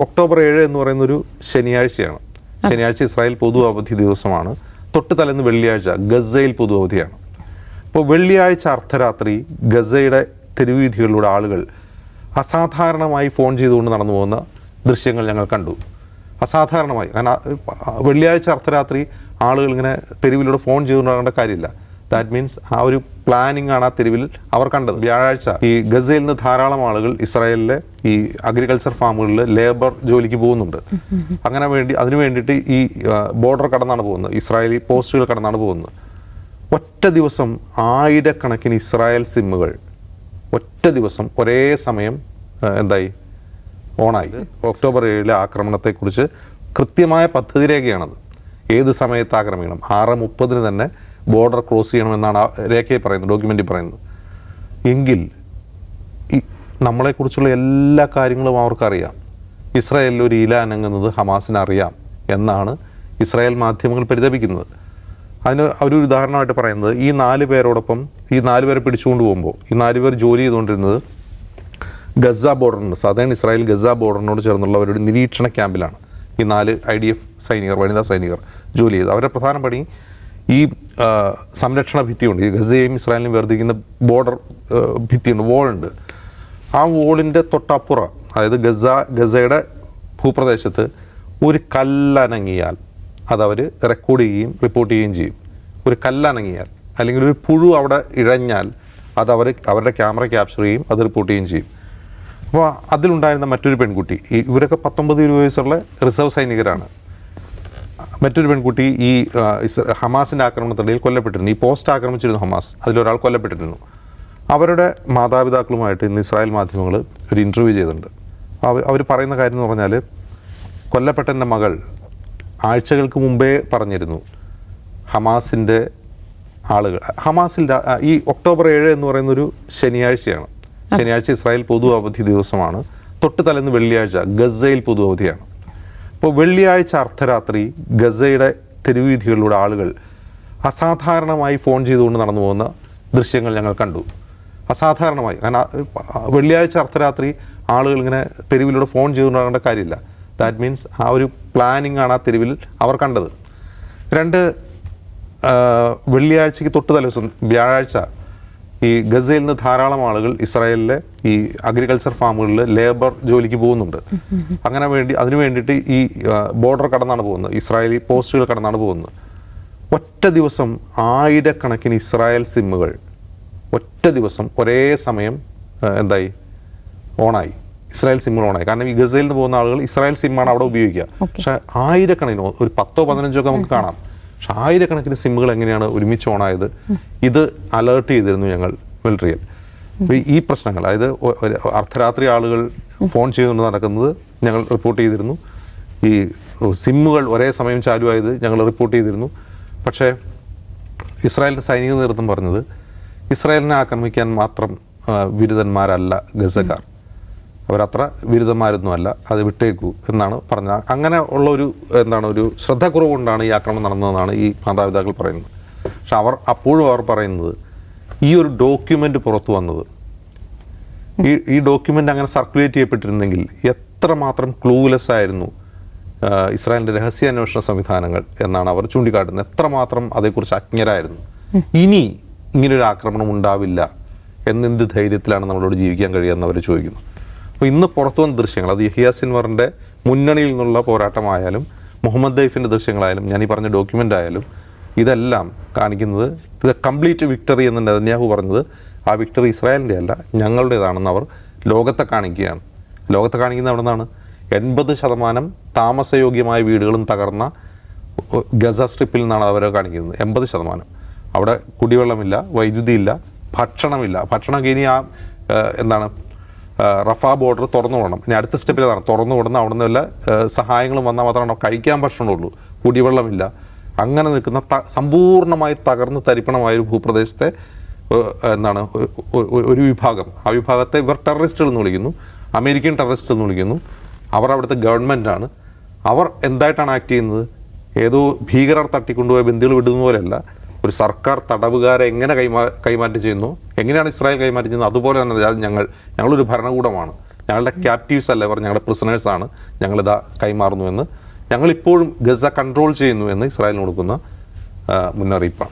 October 7 എന്ന് പറയുന്നൊരു ശനിയാഴ്ചയാണ്. ശനിയാഴ്ച ഇസ്രായേൽ പൊതു അവധി ദിവസമാണ്. തൊട്ട് തലേന്ന് വെള്ളിയാഴ്ച ഗസയിൽ പൊതു അവധിയാണ്. അപ്പോൾ വെള്ളിയാഴ്ച അർദ്ധരാത്രി ഗസയുടെ തെരുവീഥികളിലൂടെ ആളുകൾ അസാധാരണമായി ഫോൺ ചെയ്തുകൊണ്ട് നടന്നു പോകുന്ന ദൃശ്യങ്ങൾ ഞങ്ങൾ കണ്ടു. അസാധാരണമായി, കാരണം വെള്ളിയാഴ്ച അർദ്ധരാത്രി ആളുകൾ ഇങ്ങനെ തെരുവിലൂടെ ഫോൺ ചെയ്തുകൊണ്ട് നടക്കേണ്ട കാര്യമില്ല. ദാറ്റ് മീൻസ് ആ ഒരു പ്ലാനിങ് ആണ് ആ തെരുവിൽ അവർ കണ്ടത്. വ്യാഴാഴ്ച ഈ ഗസയിൽ നിന്ന് ധാരാളം ആളുകൾ ഇസ്രായേലിലെ ഈ അഗ്രികൾച്ചർ ഫാമുകളിൽ ലേബർ ജോലിക്ക് പോകുന്നുണ്ട്. അതിനു വേണ്ടിയിട്ട് ഈ ബോർഡർ കടന്നാണ് പോകുന്നത്, ഇസ്രായേലി പോസ്റ്റുകൾ കടന്നാണ് പോകുന്നത്. ഒറ്റ ദിവസം ആയിരക്കണക്കിന് ഇസ്രായേൽ സിമ്മുകൾ ഒറ്റ ദിവസം ഒരേ സമയം എന്തായി ഓണായി. ഒക്ടോബർ 7 ആക്രമണത്തെക്കുറിച്ച് കൃത്യമായ പദ്ധതി രേഖയാണത്. ഏത് സമയത്ത് ആക്രമിക്കണം, 6:30 തന്നെ ബോർഡർ ക്രോസ് ചെയ്യണമെന്നാണ് ആ രേഖയിൽ പറയുന്നത്, ഡോക്യുമെൻ്റിൽ പറയുന്നത്. എങ്കിൽ ഈ നമ്മളെക്കുറിച്ചുള്ള എല്ലാ കാര്യങ്ങളും അവർക്കറിയാം. ഇസ്രായേലിൽ ഒരു ഇല അനങ്ങുന്നത് ഹമാസിന് അറിയാം എന്നാണ് ഇസ്രായേൽ മാധ്യമങ്ങൾ പരിതപിക്കുന്നത്. അതിന് ഒരു ഉദാഹരണമായിട്ട് പറയുന്നത്, ഈ 4 പേരോടൊപ്പം ഈ 4 പേരെ പിടിച്ചുകൊണ്ട് പോകുമ്പോൾ ഈ 4 പേർ ജോലി ചെയ്തുകൊണ്ടിരുന്നത് ഗസ ബോർഡറിന്, സദേൺ ഇസ്രായേൽ ഗസ ബോർഡറിനോട് ചേർന്നുള്ള ഒരു നിരീക്ഷണ ക്യാമ്പിലാണ് ഈ 4 IDF സൈനികർ, വനിതാ സൈനികർ ജോലി ചെയ്ത്. അവരുടെ പ്രധാന പണി ഈ സംരക്ഷണ ഭിത്തിയുണ്ട്, ഈ ഗസയും ഇസ്രായേലിനും വേർതിരിക്കുന്ന ബോർഡർ ഭിത്തിയുണ്ട്, വോളുണ്ട്. ആ വോളിൻ്റെ തൊട്ടപ്പുറം, അതായത് ഗസയുടെ ഭൂപ്രദേശത്ത് ഒരു കല്ലനങ്ങിയാൽ അതവർ റെക്കോർഡ് ചെയ്യുകയും റിപ്പോർട്ട് ചെയ്യുകയും ചെയ്യും. ഒരു കല്ലനങ്ങിയാൽ അല്ലെങ്കിൽ ഒരു പുഴു അവിടെ ഇഴഞ്ഞാൽ അത് അവരുടെ ക്യാമറ ക്യാപ്ചർ ചെയ്യും, അത് റിപ്പോർട്ട് ചെയ്യുകയും ചെയ്യും. അപ്പോൾ അതിലുണ്ടായിരുന്ന മറ്റൊരു പെൺകുട്ടി, ഇവരൊക്കെ 19-20 വയസ്സുള്ള റിസർവ് സൈനികരാണ്. മറ്റൊരു പെൺകുട്ടി ഈ ഹമാസിൻ്റെ ആക്രമണത്തിനിടയിൽ കൊല്ലപ്പെട്ടിരുന്നു. ഈ പോസ്റ്റ് ആക്രമിച്ചിരുന്നു ഹമാസ്, അതിലൊരാൾ കൊല്ലപ്പെട്ടിരുന്നു. അവരുടെ മാതാപിതാക്കളുമായിട്ട് ഇന്ന് ഇസ്രായേൽ മാധ്യമങ്ങൾ ഒരു ഇൻ്റർവ്യൂ ചെയ്തിട്ടുണ്ട്. അവർ പറയുന്ന കാര്യം എന്ന് പറഞ്ഞാൽ, കൊല്ലപ്പെട്ടൻ്റെ മകൾ ആഴ്ചകൾക്ക് മുമ്പേ പറഞ്ഞിരുന്നു ഹമാസിൻ്റെ ആളുകൾ, ഈ ഒക്ടോബർ 7 എന്ന് പറയുന്നൊരു ശനിയാഴ്ചയാണ്. ശനിയാഴ്ച ഇസ്രായേൽ പൊതു അവധി ദിവസമാണ്. തൊട്ട് തലേന്ന് വെള്ളിയാഴ്ച ഗസയിൽ പൊതു അവധിയാണ്. അപ്പോൾ വെള്ളിയാഴ്ച അർദ്ധരാത്രി ഗസയുടെ തെരുവീഥികളിലൂടെ ആളുകൾ അസാധാരണമായി ഫോൺ ചെയ്തുകൊണ്ട് നടന്നു പോകുന്ന ദൃശ്യങ്ങൾ ഞങ്ങൾ കണ്ടു. അസാധാരണമായി, കാരണം വെള്ളിയാഴ്ച അർദ്ധരാത്രി ആളുകൾ ഇങ്ങനെ തെരുവിലൂടെ ഫോൺ ചെയ്തുകൊണ്ട് നടക്കേണ്ട കാര്യമില്ല. ദാറ്റ് മീൻസ് ആ ഒരു പ്ലാനിങ് ആണ് ആ തെരുവിൽ അവർ കണ്ടത്. വെള്ളിയാഴ്ചയ്ക്ക് തൊട്ട് തലേദിവസം വ്യാഴാഴ്ച ഈ ഗസയിൽ നിന്ന് ധാരാളം ആളുകൾ ഇസ്രായേലിലെ ഈ അഗ്രികൾച്ചർ ഫാമുകളിൽ ലേബർ ജോലിക്ക് പോകുന്നുണ്ട്. അതിനു വേണ്ടിയിട്ട് ഈ ബോർഡർ കടന്നാണ് പോകുന്നത്, ഇസ്രായേലി പോസ്റ്റുകൾ കടന്നാണ് പോകുന്നത്. ഒറ്റ ദിവസം ആയിരക്കണക്കിന് ഇസ്രായേൽ സിമ്മുകൾ ഒറ്റ ദിവസം ഒരേ സമയം എന്തായി ഓണായി. ഇസ്രായേൽ സിമ്മുകൾ ഓണായി. കാരണം ഈ ഗസയിൽ നിന്ന് പോകുന്ന ആളുകൾ ഇസ്രായേൽ സിമ്മാണ് അവിടെ ഉപയോഗിക്കുക. പക്ഷേ ആയിരക്കണക്കിന്, ഒരു 10-15 ഒക്കെ നമുക്ക് കാണാം. പക്ഷെ ആയിരക്കണക്കിന് സിമ്മുകൾ എങ്ങനെയാണ് ഒരുമിച്ച് ഓണായത്? ഇത് അലേർട്ട് ചെയ്തിരുന്നു ഞങ്ങൾ മിലിറ്ററിയിൽ. ഈ പ്രശ്നങ്ങൾ, അതായത് അർദ്ധരാത്രി ആളുകൾ ഫോൺ ചെയ്തുകൊണ്ട് നടക്കുന്നത് ഞങ്ങൾ റിപ്പോർട്ട് ചെയ്തിരുന്നു. ഈ സിമ്മുകൾ ഒരേ സമയം ചാലുവായത് ഞങ്ങൾ റിപ്പോർട്ട് ചെയ്തിരുന്നു. പക്ഷേ ഇസ്രായേലിൻ്റെ സൈനിക നേതൃത്വം പറഞ്ഞത്, ഇസ്രായേലിനെ ആക്രമിക്കാൻ മാത്രം ബിരുദന്മാരല്ല ഗസക്കാർ, അവരത്ര ബിരുദന്മാരൊന്നുമല്ല, അത് വിട്ടേക്കൂ എന്നാണ് പറഞ്ഞത്. അങ്ങനെ ഉള്ള ഒരു ശ്രദ്ധക്കുറവ് കൊണ്ടാണ് ഈ ആക്രമണം നടന്നതെന്നാണ് ഈ മാതാപിതാക്കൾ പറയുന്നത്. പക്ഷെ അവർ പറയുന്നത്, ഈ ഒരു ഡോക്യുമെൻ്റ് പുറത്തു വന്നത്, ഈ ഡോക്യുമെൻ്റ് അങ്ങനെ സർക്കുലേറ്റ് ചെയ്യപ്പെട്ടിരുന്നെങ്കിൽ എത്രമാത്രം ക്ലൂലെസ് ആയിരുന്നു ഇസ്രായേലിൻ്റെ രഹസ്യാന്വേഷണ സംവിധാനങ്ങൾ എന്നാണ് അവർ ചൂണ്ടിക്കാട്ടുന്നത്. എത്രമാത്രം അതേക്കുറിച്ച് അജ്ഞരായിരുന്നു. ഇനി ഇങ്ങനൊരു ആക്രമണം ഉണ്ടാവില്ല എന്നെന്ത് ധൈര്യത്തിലാണ് നമ്മളോട് ജീവിക്കാൻ കഴിയുമെന്ന് അവർ ചോദിക്കുന്നു. അപ്പോൾ ഇന്ന് പുറത്തു വന്ന ദൃശ്യങ്ങൾ, അത് യഹിയ സിൻവറിൻ്റെ മുന്നണിയിൽ നിന്നുള്ള പോരാട്ടമായാലും മുഹമ്മദ് ദൈഫിൻ്റെ ദൃശ്യങ്ങളായാലും ഞാൻ ഈ പറഞ്ഞ ഡോക്യുമെൻ്റ് ആയാലും, ഇതെല്ലാം കാണിക്കുന്നത് ഇത് കംപ്ലീറ്റ് വിക്ടറി എന്ന് നെതന്യാഹു പറഞ്ഞത്, ആ വിക്ടറി ഇസ്രായേലിൻ്റെ അല്ല ഞങ്ങളുടേതാണെന്ന് അവർ ലോകത്തെ കാണിക്കുകയാണ്. ലോകത്തെ കാണിക്കുന്നത് അവിടെ നിന്നാണ്. 80% താമസയോഗ്യമായ വീടുകളും തകർന്ന ഗസ സ്ട്രിപ്പിൽ നിന്നാണ് അവരെ കാണിക്കുന്നത്. 80%. അവിടെ കുടിവെള്ളമില്ല, വൈദ്യുതിയില്ല, ഭക്ഷണമില്ല. ഭക്ഷണമൊക്കെ ഇനി റഫ ബോർഡർ തുറന്നു വിടണം. ഇനി അടുത്ത സ്റ്റെപ്പിൽ അതാണ്, തുറന്നു വിടുന്ന അവിടെ നിന്ന് വല്ല സഹായങ്ങളും വന്നാൽ മാത്രമാണ് കഴിക്കാൻ ഭക്ഷണമുള്ളൂ. കുടിവെള്ളമില്ല. അങ്ങനെ നിൽക്കുന്ന സമ്പൂർണ്ണമായി തകർന്ന് തരിപ്പണമായ ഒരു ഭൂപ്രദേശത്തെ ഒരു വിഭാഗം, ആ വിഭാഗത്തെ ഇവർ ടെററിസ്റ്റുകൾ എന്ന് വിളിക്കുന്നു, അമേരിക്കൻ ടെററിസ്റ്റ് എന്ന് വിളിക്കുന്നു. അവർ അവിടുത്തെ ഗവൺമെൻറ്റാണ്. അവർ എന്തായിട്ടാണ് ആക്ട് ചെയ്യുന്നത്? ഏതോ ഭീകരർ തട്ടിക്കൊണ്ടുപോയ ബന്ദികൾ വിടുന്ന പോലെയല്ല, ഒരു സർക്കാർ തടവുകാരെ എങ്ങനെ കൈമാറ്റം ചെയ്യുന്നു, എങ്ങനെയാണ് ഇസ്രായേൽ കൈമാറ്റം ചെയ്യുന്നത്, അതുപോലെ തന്നെ ഞങ്ങളൊരു ഭരണകൂടമാണ്, ഞങ്ങളുടെ ക്യാപ്റ്റീവ്സ് അല്ല ഇവർ, ഞങ്ങളുടെ പ്രിസണേഴ്സാണ്, ഞങ്ങളിതാ കൈമാറുന്നുവെന്ന്, ഞങ്ങളിപ്പോഴും ഗസ കൺട്രോൾ ചെയ്യുന്നു എന്ന് ഇസ്രായേലിന് കൊടുക്കുന്ന മുന്നറിയിപ്പാണ്.